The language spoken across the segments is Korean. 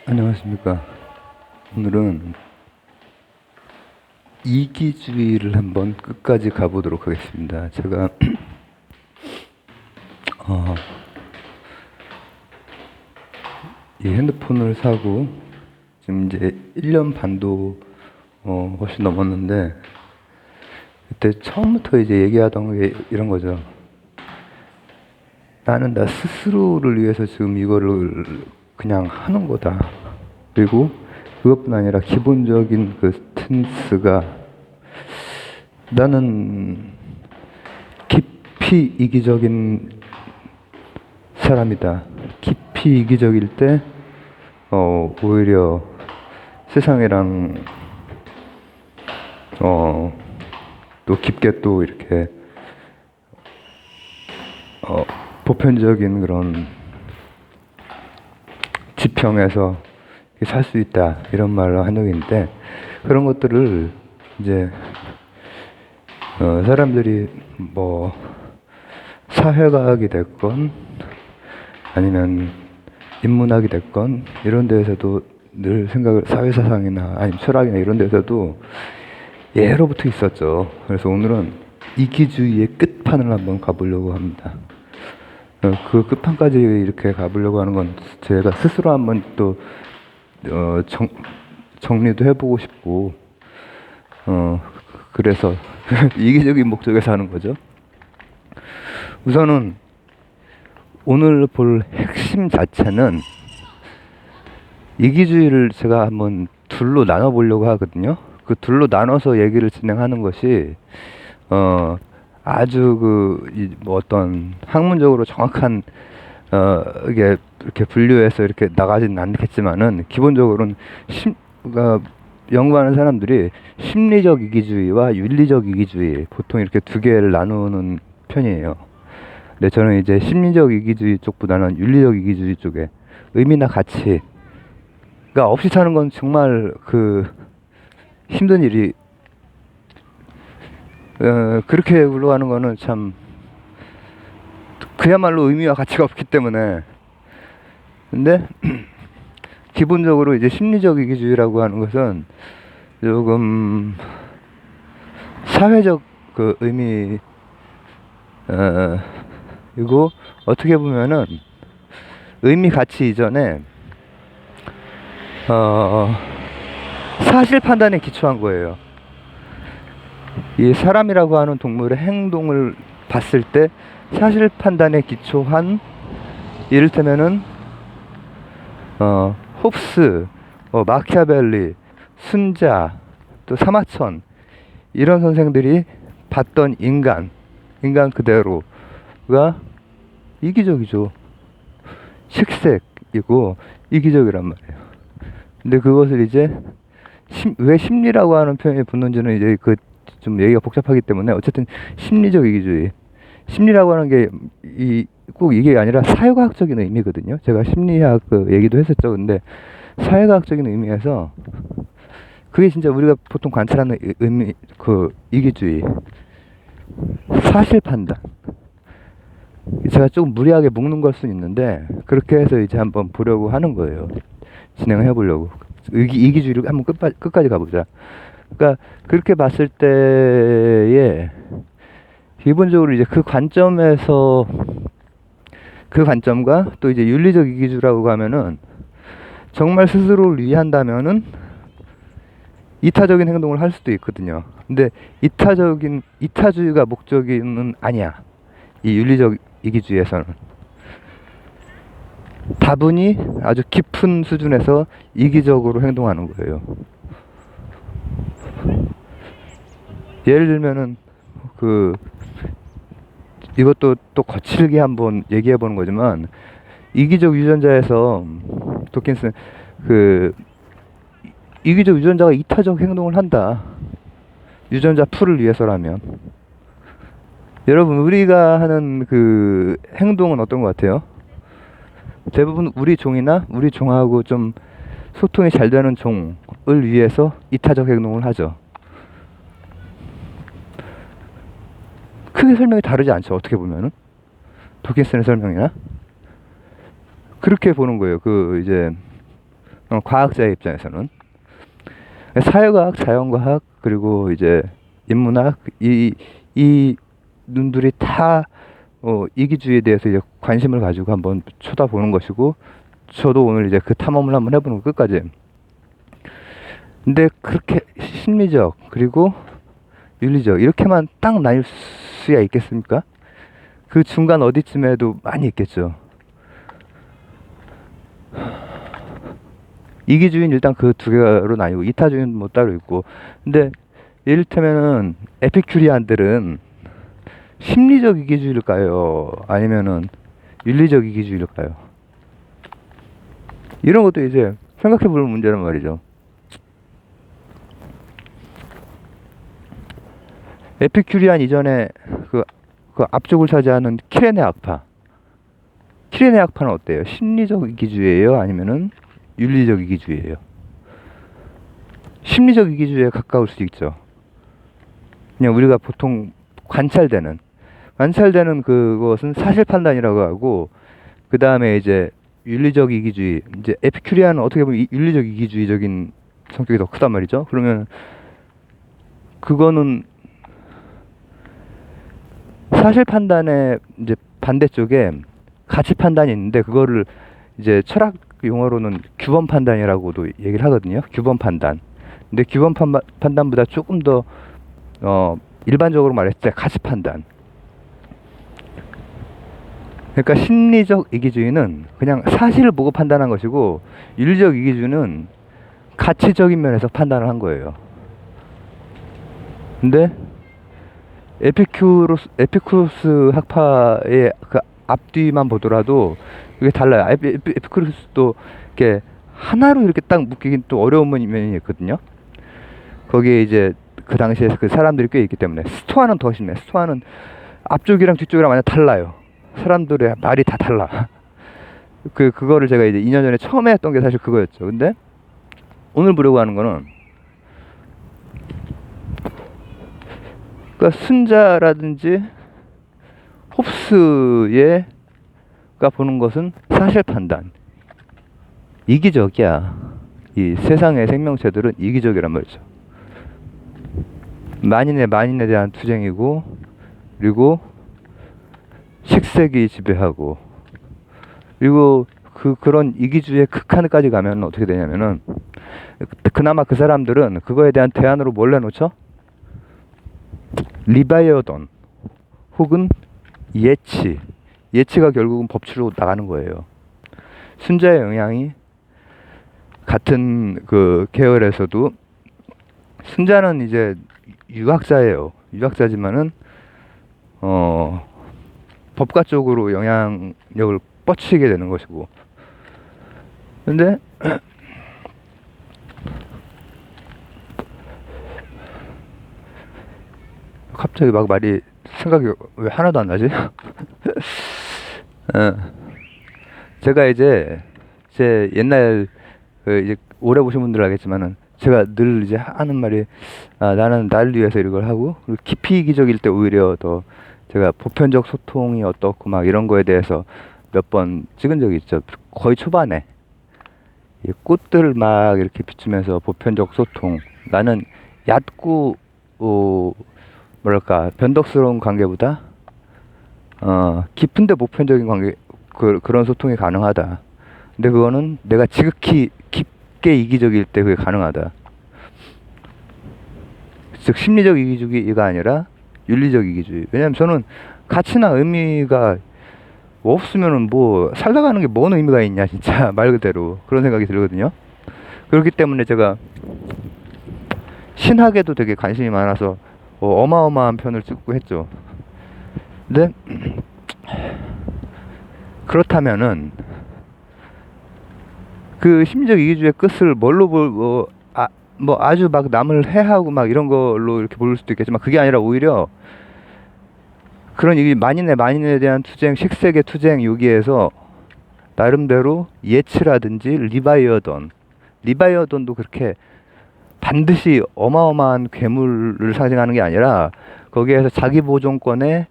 안녕하십니까. 오늘은 이기주의를 한번 끝까지 가보도록 하겠습니다. 제가 어, 이 핸드폰을 사고 지금 이제 1년 반도 훨씬 넘었는데, 그때 처음부터 이제 얘기하던 게 이런 거죠. 나는 나 스스로를 위해서 지금 이거를 그냥 하는 거다. 그리고 그것뿐 아니라 기본적인 그 스탠스가, 나는 깊이 이기적인 사람이다. 깊이 이기적일 때 오히려 세상이랑 또 깊게 또 이렇게 보편적인 그런 지평에서 살 수 있다, 이런 말을 한 적이 있는데, 그런 것들을 이제 사람들이 뭐 사회과학이 됐건 아니면 인문학이 됐건 이런 데에서도 늘 생각을, 사회사상이나 아니면 철학이나 이런 데서도 예로부터 있었죠. 그래서 오늘은 이기주의의 끝판을 한번 가보려고 합니다. 그 끝판까지 이렇게 가보려고 하는 건 제가 스스로 한번 또 정리도 해보고 싶고, 그래서 이기적인 목적에서 하는 거죠. 우선은 오늘 볼 핵심 자체는, 이기주의를 제가 한번 둘로 나눠 보려고 하거든요. 그 둘로 나눠서 얘기를 진행하는 것이 아주 뭐 어떤 학문적으로 정확한 이게 이렇게 분류해서 이렇게 나가지는 않겠지만은, 기본적으로는 연구하는 사람들이 심리적 이기주의와 윤리적 이기주의, 보통 이렇게 두 개를 나누는 편이에요. 근데 저는 이제 심리적 이기주의 쪽보다는 윤리적 이기주의 쪽에, 의미나 가치가 없이 사는 건 정말 힘든 일이, 그렇게 굴러가는 거는 참 그야말로 의미와 가치가 없기 때문에. 근데 기본적으로 이제 심리적 이기주의라고 하는 것은 조금 사회적 그 의미, 이거 어떻게 보면은 의미 가치 이전에 사실 판단에 기초한 거예요. 이 사람이라고 하는 동물의 행동을 봤을 때 사실 판단에 기초한, 이를테면은 홉스, 마키아벨리, 순자, 또 사마천, 이런 선생들이 봤던 인간 그대로가 이기적이죠. 식색이고 이기적이란 말이에요. 근데 그것을 이제 왜 심리라고 하는 표현이 붙는지는 이제 좀 얘기가 복잡하기 때문에, 어쨌든 심리적 이기주의, 심리라고 하는 게 꼭 이게 아니라 사회과학적인 의미거든요. 제가 심리학 얘기도 했었죠. 근데 사회과학적인 의미에서 그게 진짜 우리가 보통 관찰하는 의미, 이기주의, 사실 판단. 제가 조금 무리하게 묶는 걸 수 있는데, 그렇게 해서 이제 한번 보려고 하는 거예요. 진행을 해보려고. 이기주의를 한번 끝까지 가보자. 그러니까 그렇게 봤을 때에 기본적으로 이제 그 관점에서, 그 관점과 또 이제 윤리적 이기주의라고 하면은, 정말 스스로를 위한다면은 이타적인 행동을 할 수도 있거든요. 근데 이타주의가 목적은 아니야. 이 윤리적 이기주의에서는 다분히 아주 깊은 수준에서 이기적으로 행동하는 거예요. 예를 들면은 이것도 또 거칠게 한번 얘기해 보는 거지만, 이기적 유전자에서 도킨슨, 이기적 유전자가 이타적 행동을 한다. 유전자 풀을 위해서라면. 여러분, 우리가 하는 그 행동은 어떤 것 같아요? 대부분 우리 종이나 우리 종하고 좀 소통이 잘 되는 종을 위해서 이타적 행동을 하죠. 크게 설명이 다르지 않죠, 어떻게 보면은. 도킨슨의 설명이나. 그렇게 보는 거예요. 이제 과학자의 입장에서는 사회과학, 자연과학, 그리고 이제 인문학 이 눈들이 다 이기주의에 대해서 이제 관심을 가지고 한번 쳐다보는 것이고, 저도 오늘 이제 그 탐험을 한번 해보는 거 끝까지. 근데 그렇게 심리적 그리고 윤리적 이렇게만 딱 나뉠 수야 있겠습니까? 그 중간 어디쯤에도 많이 있겠죠. 이기주의는 일단 그 두 개로 나뉘고, 이타주의는 뭐 따로 있고. 근데 이를테면은 에피큐리안들은 심리적 이기주의일까요? 아니면은 윤리적 이기주의일까요? 이런 것도 이제 생각해 볼 문제란 말이죠. 에피큐리안 이전에 그 앞쪽을 차지하는 키레네 학파. 키레네 학파는 어때요? 심리적 이기주의예요? 아니면은 윤리적 이기주의예요? 심리적 이기주의에 가까울 수 있죠. 그냥 우리가 보통 관찰되는 그것은 사실 판단이라고 하고, 그 다음에 이제 윤리적 이기주의, 이제 에피큐리안은 어떻게 보면 윤리적 이기주의적인 성격이 더 크단 말이죠. 그러면 그거는 사실 판단의 이제 반대쪽에 가치 판단이 있는데, 그거를 이제 철학 용어로는 규범 판단이라고도 얘기를 하거든요. 규범 판단. 근데 규범 판단보다 조금 더 일반적으로 말했을 때 가치 판단. 그러니까 심리적 이기주의는 그냥 사실을 보고 판단한 것이고, 윤리적 이기주의는 가치적인 면에서 판단을 한 거예요. 근데 에피쿠로스 학파의 그 앞뒤만 보더라도 이게 달라요. 에피쿠로스도 이렇게 하나로 이렇게 딱 묶이긴 또 어려운 면이 있거든요. 거기에 이제 그 당시에 그 사람들이 꽤 있기 때문에. 스토아는 더 심해. 스토아는 앞쪽이랑 뒤쪽이랑 완전 달라요. 사람들의 말이 다 달라. 그거를 제가 이제 2년 전에 처음에 했던 게 사실 그거였죠. 근데 오늘 보려고 하는 거는, 그러니까 순자라든지 홉스가 보는 것은 사실 판단. 이기적이야. 이 세상의 생명체들은 이기적이란 말이죠. 만인에 대한 투쟁이고, 그리고 식색이 지배하고, 그리고 그런 이기주의의 극한까지 가면 어떻게 되냐면은, 그나마 그 사람들은 그거에 대한 대안으로 뭘 내놓죠? 리바이어돈 혹은 예치가 결국은 법치로 나가는 거예요. 순자의 영향이 같은 그 계열에서도, 순자는 이제 유학자예요. 유학자지만은 법과 쪽으로 영향력을 뻗치게 되는 것이고. 근데 갑자기 막 말이 생각이 왜 하나도 안 나지? 제가 이제 제 옛날 이제 오래 보신 분들 알겠지만은, 제가 늘 이제 하는 말이, 나는 나를 위해서 이걸 하고, 그리고 깊이 이기적일 때 오히려 더 제가 보편적 소통이 어떻고 막 이런 거에 대해서 몇 번 찍은 적이 있죠. 거의 초반에 이 꽃들을 막 이렇게 비추면서 보편적 소통. 나는 얕고 뭐랄까 변덕스러운 관계보다 깊은데 보편적인 관계, 그런 소통이 가능하다. 근데 그거는 내가 지극히 깊게 이기적일 때 그게 가능하다. 즉 심리적 이기주의가 아니라 윤리적 이기주의. 왜냐면 저는 가치나 의미가 없으면은 뭐 살아가는 게 뭔 의미가 있냐, 진짜 말 그대로 그런 생각이 들거든요. 그렇기 때문에 제가 신학에도 되게 관심이 많아서 어마어마한 편을 찍고 했죠. 근데 그렇다면은 그 심리적 이기주의의 끝을 뭘로 뭐 아주 막 남을 해하고 막 이런 걸로 이렇게 볼 수도 있겠지만, 그게 아니라 오히려 그런 이 만인에 대한 투쟁, 식색의 투쟁, 여기에서 나름대로 예치라든지 리바이어돈도 그렇게 반드시 어마어마한 괴물을 상징하는 게 아니라, 거기에서 자기 보존권의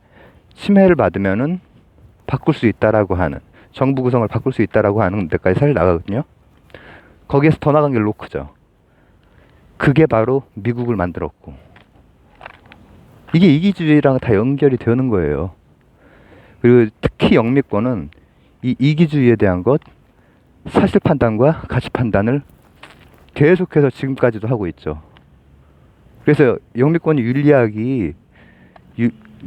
침해를 받으면은 바꿀 수 있다라고 하는, 정부 구성을 바꿀 수 있다라고 하는 데까지 사실 나가거든요. 거기에서 더 나간 게 로크죠. 그게 바로 미국을 만들었고, 이게 이기주의랑 다 연결이 되는 거예요. 그리고 특히 영미권은 이 이기주의에 대한 것, 사실 판단과 가치 판단을 계속해서 지금까지도 하고 있죠. 그래서 영미권이 윤리학이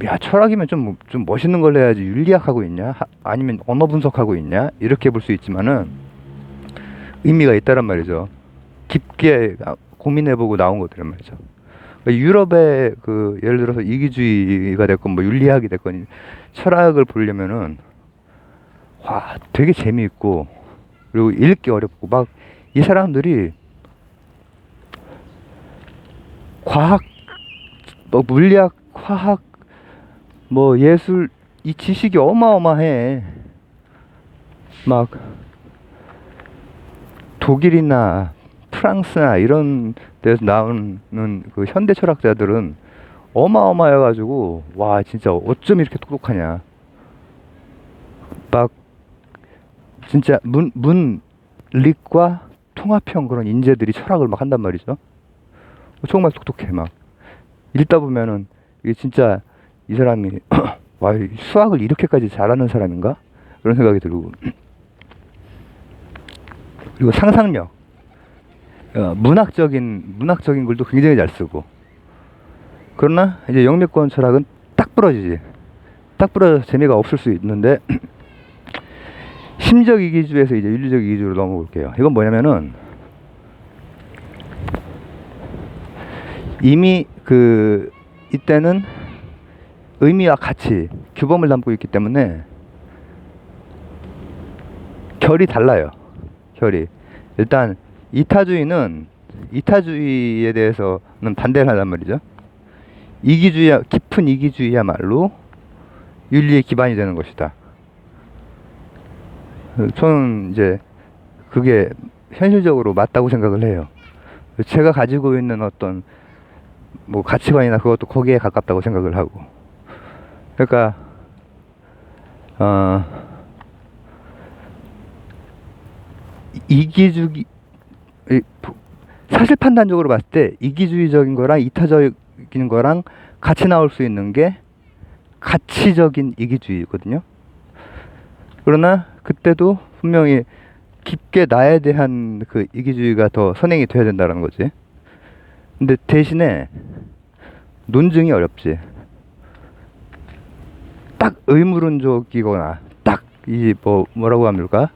야, 철학이면 좀 멋있는 걸 해야지 윤리학하고 있냐? 아니면 언어 분석하고 있냐? 이렇게 볼 수 있지만은 의미가 있다란 말이죠. 깊게 고민해보고 나온 것들란 말이죠. 그러니까 유럽의 그 예를 들어서 이기주의가 됐건 뭐 윤리학이 됐건 철학을 보려면은 와 되게 재미있고 그리고 읽기 어렵고 막 이 사람들이 과학 뭐 물리학 화학 뭐 예술 이 지식이 어마어마해. 막 독일이나 프랑스나 이런 데서 나오는 그 현대 철학자들은 어마어마해가지고 와 진짜 어쩜 이렇게 똑똑하냐. 막 진짜 문理과 통합형 그런 인재들이 철학을 막 한단 말이죠. 정말 똑똑해. 막 읽다 보면은 이게 진짜 이 사람이 와 수학을 이렇게까지 잘하는 사람인가? 그런 생각이 들고 그리고 상상력 문학적인 글도 굉장히 잘 쓰고 그러나 이제 영미권 철학은 딱 부러지지. 딱 부러져서 재미가 없을 수 있는데 심적 이기주에서 이제 윤리적 이기주로 넘어볼게요. 이건 뭐냐면은 이미 그 이때는 의미와 가치, 규범을 담고 있기 때문에 결이 달라요. 결이. 일단 이타주의에 대해서는 반대를 하단 말이죠. 깊은 이기주의야말로 윤리의 기반이 되는 것이다. 저는 이제 그게 현실적으로 맞다고 생각을 해요. 제가 가지고 있는 어떤 뭐 가치관이나 그것도 거기에 가깝다고 생각을 하고. 그러니까 이기주의 사실 판단적으로 봤을 때 이기주의적인 거랑 이타적인 거랑 같이 나올 수 있는 게 가치적인 이기주의거든요. 그러나 그때도 분명히 깊게 나에 대한 그 이기주의가 더 선행이 돼야 된다는 거지. 근데 대신에 논증이 어렵지. 딱 의무론적이거나 딱 이 뭐라고 합니까?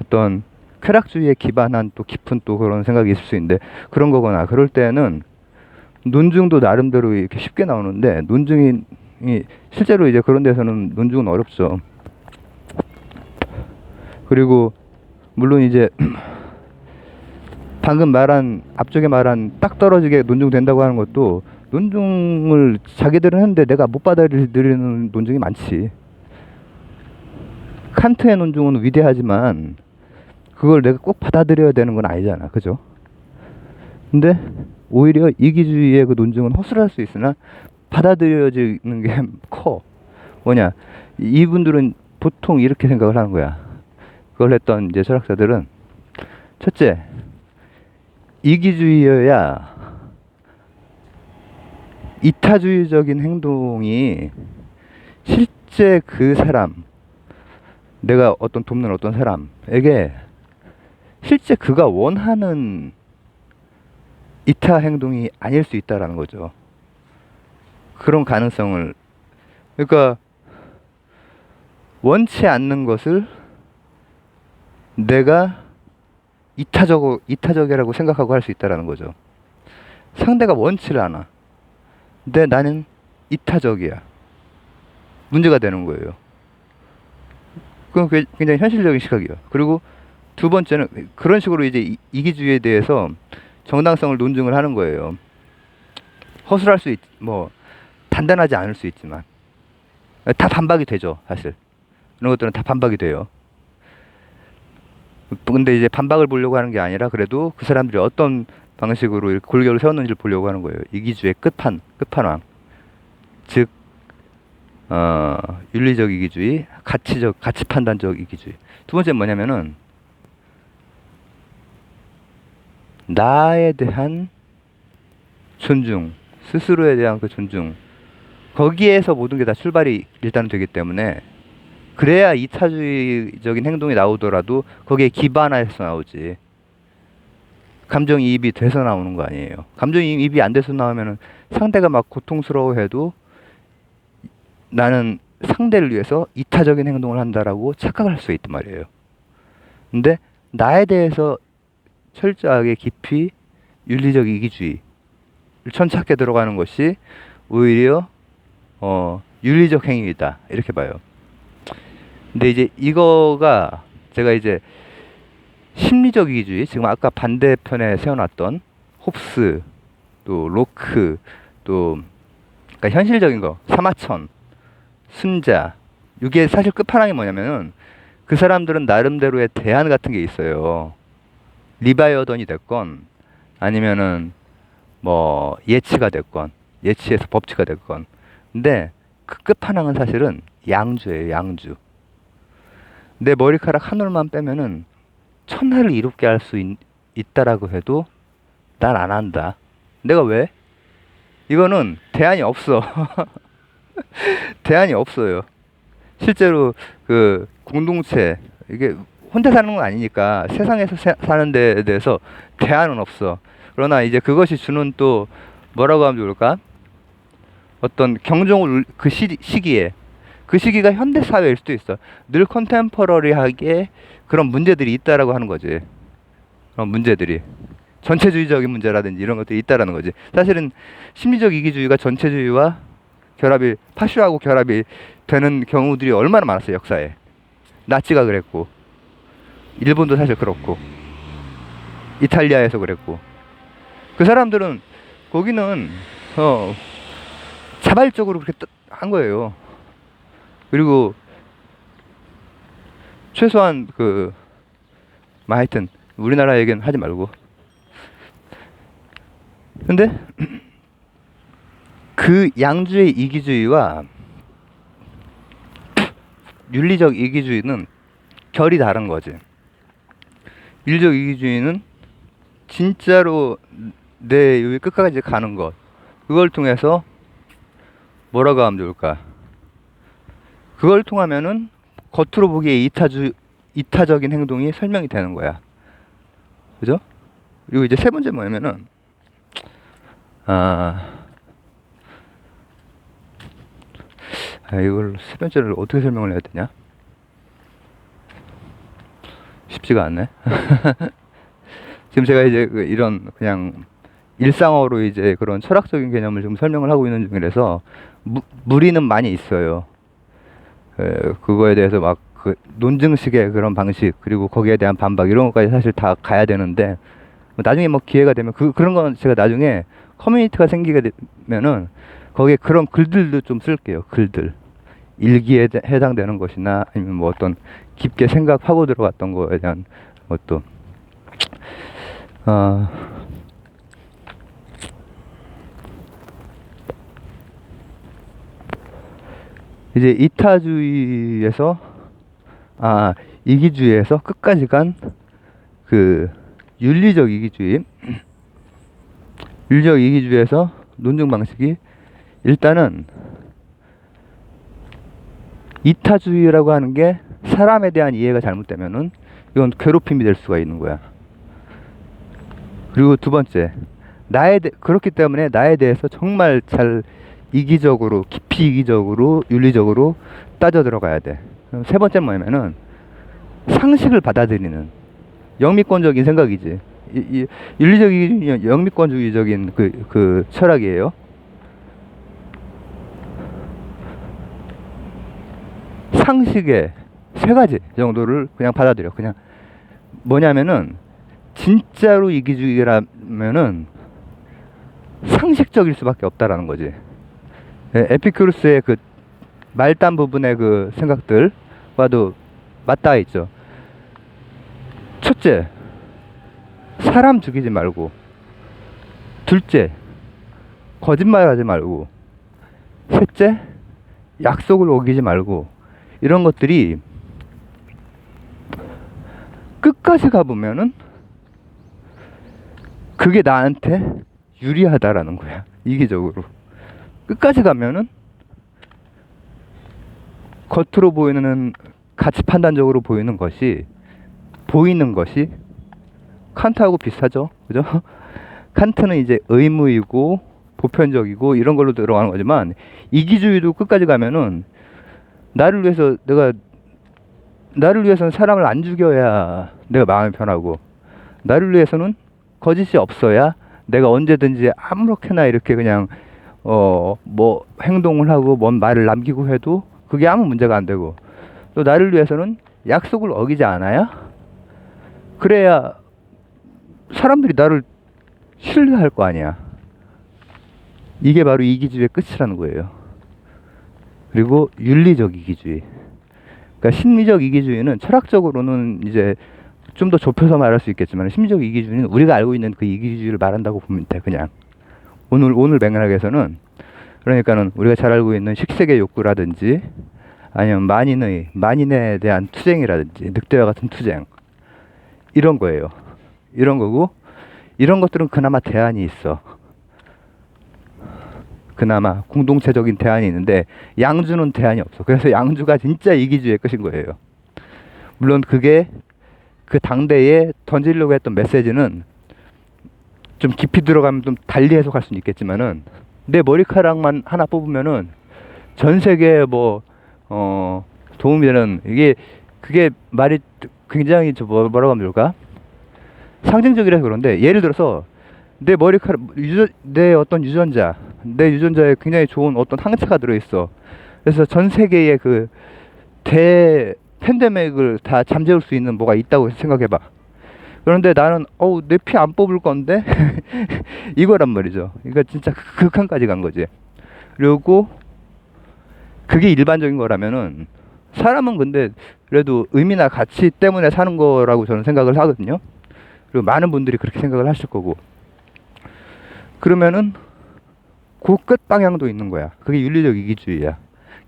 어떤 쾌락주의에 기반한 또 깊은 또 그런 생각이 있을 수 있는데 그런 거거나 그럴 때는 논증도 나름대로 이렇게 쉽게 나오는데 논증이 실제로 이제 그런 데서는 논증은 어렵죠. 그리고 물론 이제 방금 말한 앞쪽에 말한 딱 떨어지게 논증된다고 하는 것도 논증을 자기들은 했는데 내가 못 받아들이는 논증이 많지. 칸트의 논증은 위대하지만 그걸 내가 꼭 받아들여야 되는 건 아니잖아. 그죠? 근데 오히려 이기주의의 그 논증은 허술할 수 있으나 받아들여지는 게 커. 뭐냐? 이분들은 보통 이렇게 생각을 하는 거야. 그걸 했던 이제 철학자들은 첫째, 이기주의여야 이타주의적인 행동이 실제 그 사람, 내가 어떤 돕는 어떤 사람에게 실제 그가 원하는 이타 행동이 아닐 수 있다라는 거죠. 그런 가능성을. 그러니까 원치 않는 것을 내가 이타적이라고 생각하고 할 수 있다라는 거죠. 상대가 원치를 않아. 근데 나는 이타적이야. 문제가 되는 거예요. 그건 굉장히 현실적인 시각이에요. 그리고 두 번째는 그런 식으로 이제 이기주의에 대해서 정당성을 논증을 하는 거예요. 허술할 수 뭐 단단하지 않을 수 있지만 다 반박이 되죠, 사실. 이런 것들은 다 반박이 돼요. 근데 이제 반박을 보려고 하는 게 아니라 그래도 그 사람들이 어떤 방식으로 이렇게 골격을 세웠는지를 보려고 하는 거예요. 이기주의의 끝판왕. 즉, 윤리적 이기주의, 가치 판단적 이기주의. 두 번째는 뭐냐면은, 나에 대한 존중, 스스로에 대한 그 존중, 거기에서 모든 게 다 출발이 일단은 되기 때문에, 그래야 이타주의적인 행동이 나오더라도 거기에 기반해서 나오지. 감정이입이 돼서 나오는 거 아니에요. 감정이입이 안 돼서 나오면은 상대가 막 고통스러워해도 나는 상대를 위해서 이타적인 행동을 한다라고 착각을 할 수 있단 말이에요. 근데 나에 대해서 철저하게 깊이 윤리적 이기주의를 천착해 들어가는 것이 오히려 윤리적 행위이다, 이렇게 봐요. 근데 이제 이거가 제가 이제 심리적 이기주의, 지금 아까 반대편에 세워놨던 홉스, 또 로크, 또 그러니까 현실적인 거, 사마천, 순자, 이게 사실 끝판왕이 뭐냐면은 그 사람들은 나름대로의 대안 같은 게 있어요. 리바이어던이 됐건 아니면은 뭐 예치가 됐건, 예치에서 법치가 됐건. 근데 그 끝판왕은 사실은 양주예요, 양주. 내 머리카락 한 올만 빼면은 천하를 이롭게 할 수 있다라고 해도 난 안 한다. 내가 왜? 이거는 대안이 없어. 대안이 없어요. 실제로 그 공동체, 이게 혼자 사는 건 아니니까 세상에서 사는 데에 대해서 대안은 없어. 그러나 이제 그것이 주는 또 뭐라고 하면 좋을까? 어떤 경종을 그 시기에, 그 시기가 현대 사회일 수도 있어. 늘 컨템퍼러리하게 그런 문제들이 있다라고 하는 거지. 그런 문제들이 전체주의적인 문제라든지 이런 것들이 있다라는 거지. 사실은 심리적 이기주의가 전체주의와 결합이, 파쇼하고 결합이 되는 경우들이 얼마나 많았어요, 역사에. 나치가 그랬고, 일본도 사실 그렇고, 이탈리아에서 그랬고. 그 사람들은 거기는 자발적으로 그렇게 한 거예요. 그리고 최소한 하여튼 우리나라 얘기는 하지 말고. 근데 그 양주의 이기주의와 윤리적 이기주의는 결이 다른 거지. 윤리적 이기주의는 진짜로 내 여기 끝까지 가는 것, 그걸 통해서 뭐라고 하면 좋을까? 그걸 통하면은 겉으로 보기에 이타적인 행동이 설명이 되는 거야. 그죠? 그리고 이제 세 번째 뭐냐면은, 이걸 세 번째를 어떻게 설명을 해야 되냐? 쉽지가 않네. 지금 제가 이제 이런 그냥 일상어로 이제 그런 철학적인 개념을 지금 설명을 하고 있는 중이라서 무리는 많이 있어요. 그거에 대해서 막 그 논증식의 그런 방식, 그리고 거기에 대한 반박, 이런 것까지 사실 다 가야 되는데, 나중에 뭐 기회가 되면 그런 건 제가 나중에 커뮤니티가 생기게 되면은 거기에 그런 글들도 좀 쓸게요. 글들, 일기에 해당되는 것이나 아니면 뭐 어떤 깊게 생각하고 들어갔던 거에 대한 것도. 이제 이타주의에서 이기주의에서 끝까지 간 그 윤리적 이기주의. 윤리적 이기주의에서 논증 방식이, 일단은 이타주의라고 하는 게 사람에 대한 이해가 잘못되면은 이건 괴롭힘이 될 수가 있는 거야. 그리고 두 번째, 그렇기 때문에 나에 대해서 정말 잘 이기적으로, 깊이 이기적으로, 윤리적으로 따져 들어가야 돼. 그럼 세 번째 뭐냐면은 상식을 받아들이는 영미권적인 생각이지. 윤리적 이기주의는 영미권주의적인 그 철학이에요. 상식의 세 가지 정도를 그냥 받아들여. 그냥 뭐냐면은 진짜로 이기주의라면은 상식적일 수밖에 없다라는 거지. 에피쿠로스의 그 말단 부분의 그 생각들과도 맞닿아 있죠. 첫째, 사람 죽이지 말고. 둘째, 거짓말하지 말고. 셋째, 약속을 어기지 말고. 이런 것들이 끝까지 가보면은 그게 나한테 유리하다라는 거야. 이기적으로. 끝까지 가면은 겉으로 보이는 가치 판단적으로 보이는 것이 칸트하고 비슷하죠. 그죠? 칸트는 이제 의무이고 보편적이고 이런 걸로 들어가는 거지만 이기주의도 끝까지 가면은 나를 위해서는 사람을 안 죽여야 내가 마음이 편하고, 나를 위해서는 거짓이 없어야 내가 언제든지 아무렇게나 이렇게 그냥 뭐 행동을 하고 뭔 말을 남기고 해도 그게 아무 문제가 안 되고, 또 나를 위해서는 약속을 어기지 않아야, 그래야 사람들이 나를 신뢰할 거 아니야. 이게 바로 이기주의의 끝이라는 거예요. 그리고 윤리적 이기주의. 그러니까 심리적 이기주의는 철학적으로는 이제 좀 더 좁혀서 말할 수 있겠지만, 심리적 이기주의는 우리가 알고 있는 그 이기주의를 말한다고 보면 돼. 그냥 오늘 맥락에서는, 그러니까는 우리가 잘 알고 있는 식색의 욕구라든지 아니면 만인에 대한 투쟁이라든지 늑대와 같은 투쟁, 이런 거예요. 이런 거고, 이런 것들은 그나마 대안이 있어. 그나마 공동체적인 대안이 있는데 양주는 대안이 없어. 그래서 양주가 진짜 이기주의의 끝인 거예요. 물론 그게 그 당대에 던지려고 했던 메시지는 좀 깊이 들어가면 좀 달리 해석할 수는 있겠지만은, 내 머리카락만 하나 뽑으면은 전 세계에 도움이 되는, 그게 말이 굉장히 뭐라고 하면 좋을까? 상징적이라서 그런데, 예를 들어서 내 머리카락, 내 어떤 내 유전자에 굉장히 좋은 어떤 항체가 들어있어. 그래서 전 세계의 그 팬데믹을 다 잠재울 수 있는 뭐가 있다고 생각해봐. 그런데 나는 내 피 안 뽑을 건데 이거란 말이죠. 그러니까 진짜 극한까지 간 거지. 그리고 그게 일반적인 거라면은, 사람은 근데 그래도 의미나 가치 때문에 사는 거라고 저는 생각을 하거든요. 그리고 많은 분들이 그렇게 생각을 하실 거고, 그러면은 그 끝 방향도 있는 거야. 그게 윤리적 이기주의야.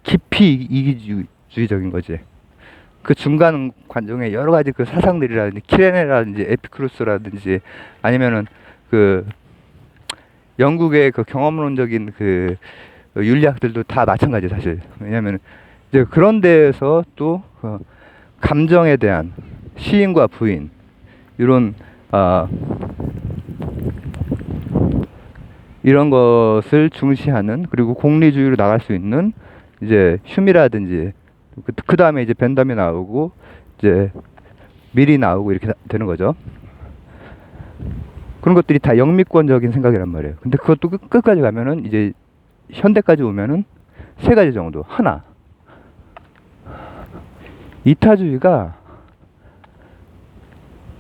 깊이 이기주의적인 거지. 그 중간 관종에 여러 가지 그 사상들이라든지 키레네라든지 에피쿠로스라든지 아니면은 그 영국의 그 경험론적인 그 윤리학들도 다 마찬가지 사실. 왜냐면 이제 그런 데에서 또 감정에 대한 시인과 부인, 이런 것을 중시하는, 그리고 공리주의로 나갈 수 있는 이제 휴미라든지, 그 다음에 이제 벤담이 나오고 이제 밀이 나오고 이렇게 되는 거죠. 그런 것들이 다 영미권적인 생각이란 말이에요. 근데 그것도 끝까지 가면은 이제 현대까지 오면은 세 가지 정도. 하나, 이타주의가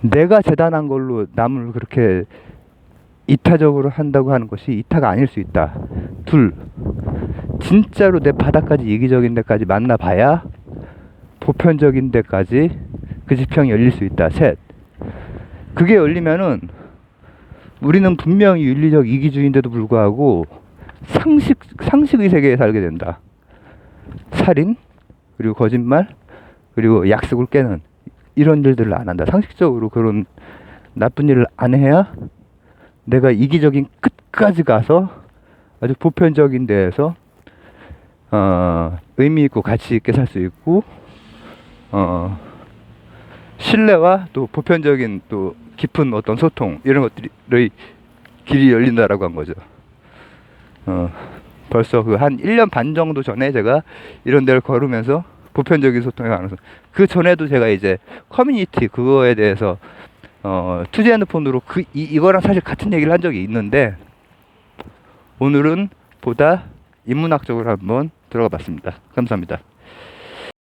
내가 재단한 걸로 남을 그렇게 이타적으로 한다고 하는 것이 이타가 아닐 수 있다. 둘, 진짜로 내 바닥까지 이기적인 데까지 만나봐야 보편적인 데까지 그 지평이 열릴 수 있다. 셋, 그게 열리면은 우리는 분명히 윤리적 이기주의인데도 불구하고 상식의 세계에 살게 된다. 살인, 그리고 거짓말, 그리고 약속을 깨는 이런 일들을 안 한다. 상식적으로 그런 나쁜 일을 안 해야 내가 이기적인 끝까지 가서 아주 보편적인 데에서 의미 있고 가치 있게 살 수 있고, 신뢰와 또 보편적인 또 깊은 어떤 소통, 이런 것들의 길이 열린다라고 한 거죠. 벌써 그 한 1년 반 정도 전에 제가 이런 데를 걸으면서 보편적인 소통에 관해서, 그 전에도 제가 이제 커뮤니티 그거에 대해서 투지 핸드폰으로 이거랑 사실 같은 얘기를 한 적이 있는데, 오늘은 보다 인문학적으로 한번 들어가 봤습니다. 감사합니다.